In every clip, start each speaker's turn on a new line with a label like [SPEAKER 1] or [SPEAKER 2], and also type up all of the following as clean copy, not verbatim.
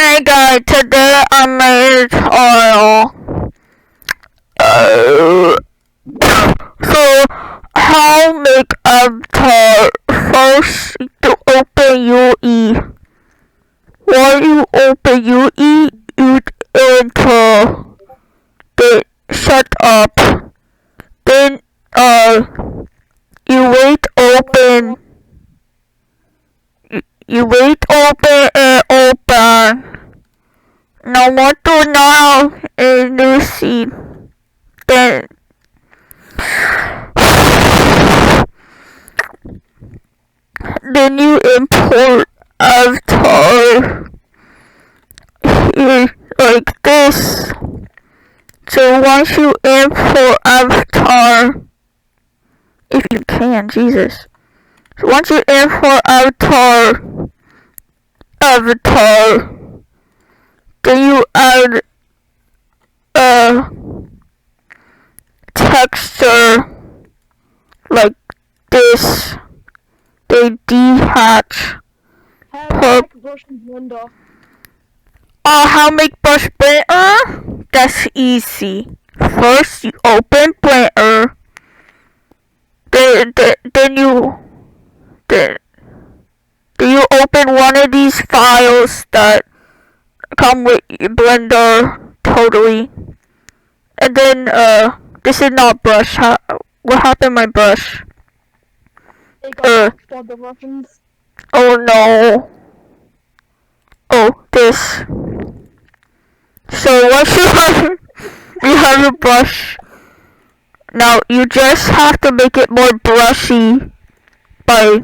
[SPEAKER 1] Hey guys, today I made a tutorial. So, how make avatar? First, to open UE. While you open UE, you enter the setup. Then, you wait open. You wait open and open. Now what to now is new scene. Then you import avatar here like this. So once you import avatar, if you can, Jesus. So once you import avatar, then you add a texture like this. They detach. How make brush blender? That's easy. First you open blender. Then you open one of these files that come with Blender totally. And then this is not brush. What happened to my brush? Oh no. Oh, this. So once you have a brush. Now you just have to make it more brushy by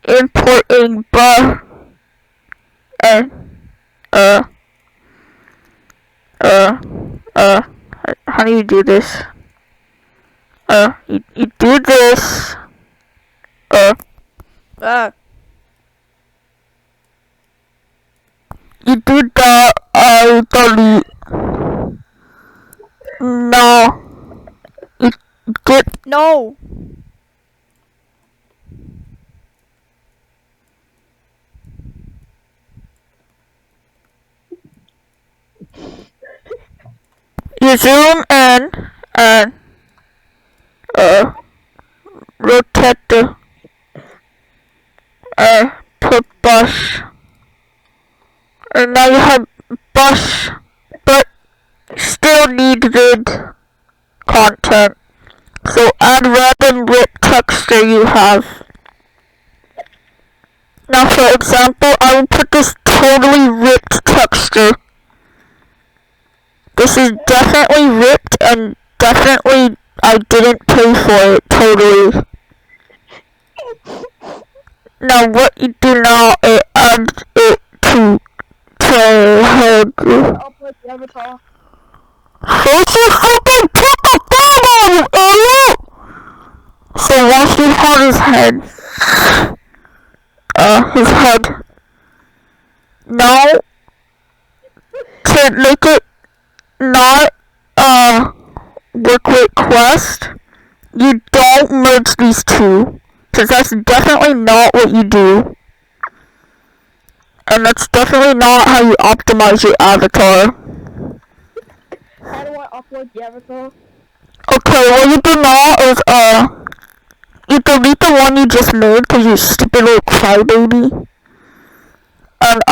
[SPEAKER 1] importing brush and how do you do this? You do this. You do that. I delete. No. You get
[SPEAKER 2] No.
[SPEAKER 1] You zoom in and rotate the put brush, and now you have brush, but still needed content. So add random ripped texture you have. Now for example, I will put this totally ripped texture. This is definitely ripped and definitely I didn't pay for it totally. Now what you do now is add it to head.
[SPEAKER 2] Upload the avatar.
[SPEAKER 1] First you fucking put the thing on, you idiot! So once you have his head, now to make it not work with Quest, you don't merge these two, because that's definitely not what you do, and that's definitely not how you optimize your avatar.
[SPEAKER 2] How do I upload the avatar?
[SPEAKER 1] Okay, what you do now is you delete the one you just made because you stupid little crybaby. And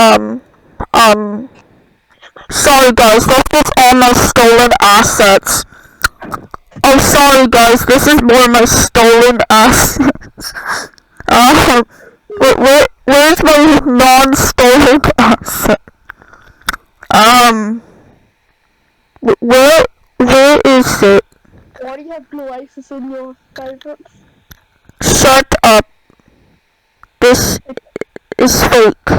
[SPEAKER 1] sorry guys, that's just all my stolen assets. Oh sorry guys, this is more of my stolen assets. Where's my non-stolen asset? Where is it?
[SPEAKER 2] Why do you have blue ISIS in your favorites?
[SPEAKER 1] Shut up. This is fake.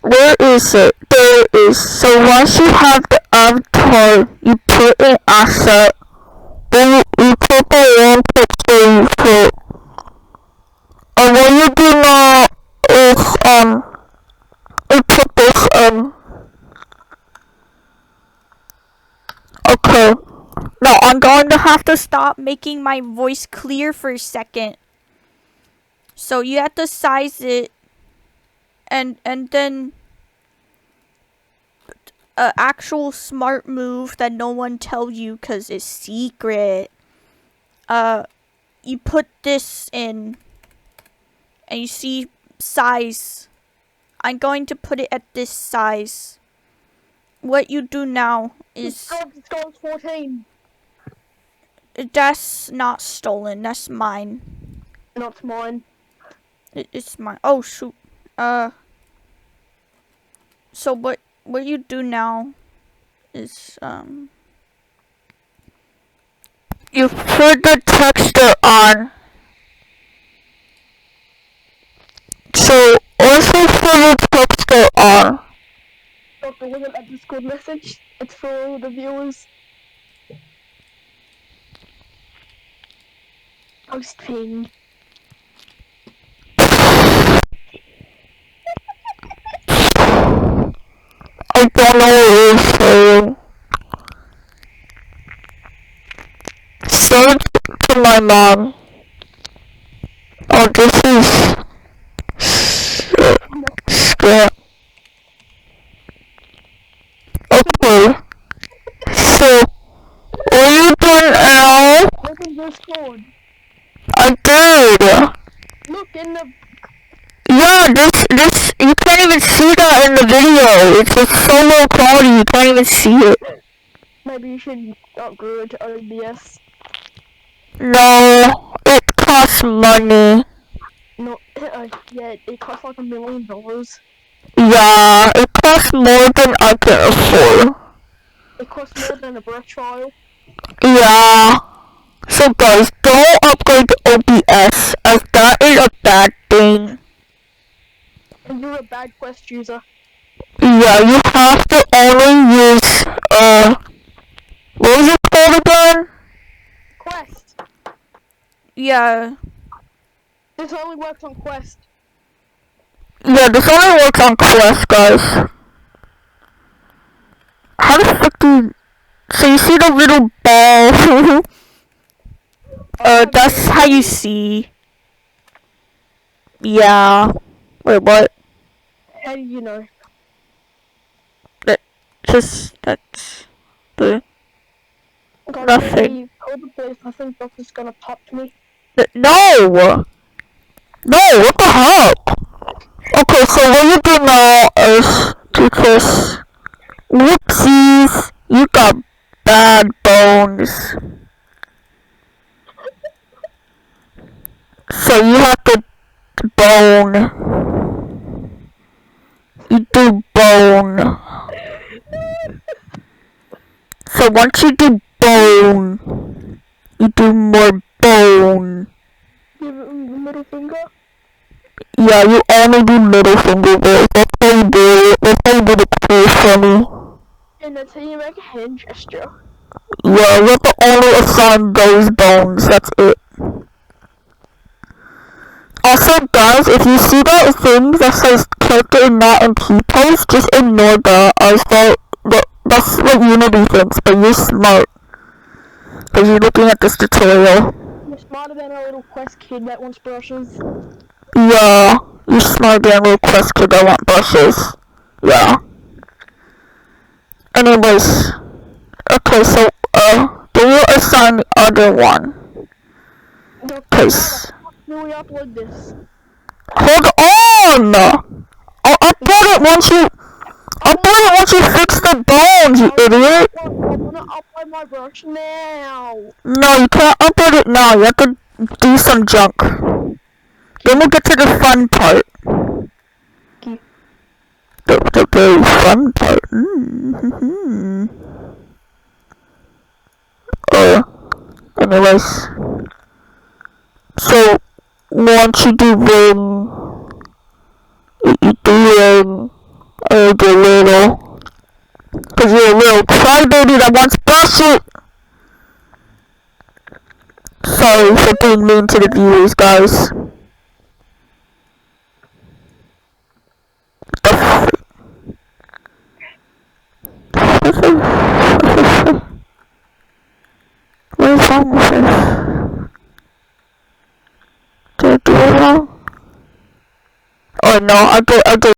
[SPEAKER 1] Where is it? There it is. So once you have the avatar, you put an asset. Then you put the one picture you put. And what you do now is you put this in. Okay.
[SPEAKER 2] Now I'm going to have to stop making my voice clear for a second. So you have to size it and then a actual smart move that no one tells you because it's secret. You put this in, and you see size. I'm going to put it at this size. What you do now is...
[SPEAKER 3] It's gone 14.
[SPEAKER 2] That's not stolen. That's mine.
[SPEAKER 3] Not mine.
[SPEAKER 2] It's mine. Oh, shoot. So what you do now is,
[SPEAKER 1] You put the texture on. So also put the texture on.
[SPEAKER 3] Got the link in that Discord message. It's for all the viewers. Posting.
[SPEAKER 1] I don't know what you're saying. Send it to my mom. Oh, this is shit. Okay. So, what you doing now?
[SPEAKER 3] Look in Discord.
[SPEAKER 1] I did.
[SPEAKER 3] Look in the...
[SPEAKER 1] Yeah, this, you can't even see that in the video. It's just so low quality, you can't even see it.
[SPEAKER 3] Maybe you should upgrade to OBS.
[SPEAKER 1] No, it costs money.
[SPEAKER 3] No, yeah, it costs like $1 million.
[SPEAKER 1] Yeah, it costs more than I can afford.
[SPEAKER 3] It costs more than a breath trial.
[SPEAKER 1] Yeah. So guys, don't upgrade to OBS, as that is a bad thing.
[SPEAKER 3] And you're a bad Quest user.
[SPEAKER 1] Yeah, you have to only use, what was it called again?
[SPEAKER 3] Quest!
[SPEAKER 2] yeah.
[SPEAKER 3] This only works on Quest.
[SPEAKER 1] Yeah, this only works on Quest, guys. How the fuck do you... So you see the little ball?
[SPEAKER 2] That's how you see. Yeah. Wait, what?
[SPEAKER 3] How do you know?
[SPEAKER 2] That's the...
[SPEAKER 3] God,
[SPEAKER 2] Nothing.
[SPEAKER 3] Call the police. I think Doctor's gonna pop me.
[SPEAKER 1] No! No, what the heck? Okay, so what you do now is because whoopsies, you got bad bones. So you have to bone. You do bone. So once you do bone, you do more bone.
[SPEAKER 3] Give it the middle finger.
[SPEAKER 1] Yeah, you only do middle finger, boys. That's how you do it. That's how you do the cool funny.
[SPEAKER 3] And that's how you make a hand gesture.
[SPEAKER 1] Yeah, you have to only assign those bones. That's it. Also, guys, if you see that thing that says character in not in T-pose, just ignore that. That's what Unity thinks, but you're smart. Because you're looking at this tutorial.
[SPEAKER 3] You're smarter than a little Quest kid that wants brushes.
[SPEAKER 1] Yeah, you're smarter than a little Quest kid that want brushes. Yeah. Anyways. Okay, so, do you assign the other one? Cause...
[SPEAKER 3] Will we upload this?
[SPEAKER 1] Hold on! I'll upload it once you... Upload it once you fix the bones, you idiot!
[SPEAKER 3] I wanna upload my brush now.
[SPEAKER 1] No, you can't upload it now. You have to do some junk. Then we'll get to the fun part.
[SPEAKER 3] Okay.
[SPEAKER 1] The very fun part. Mm-hmm. Anyways. So, once you do ring, you do ring, or do little, cause you're a little crybaby that wants bullshit. Sorry for being mean to the viewers, guys. What is wrong with this? Did I do it wrong? Oh no, I did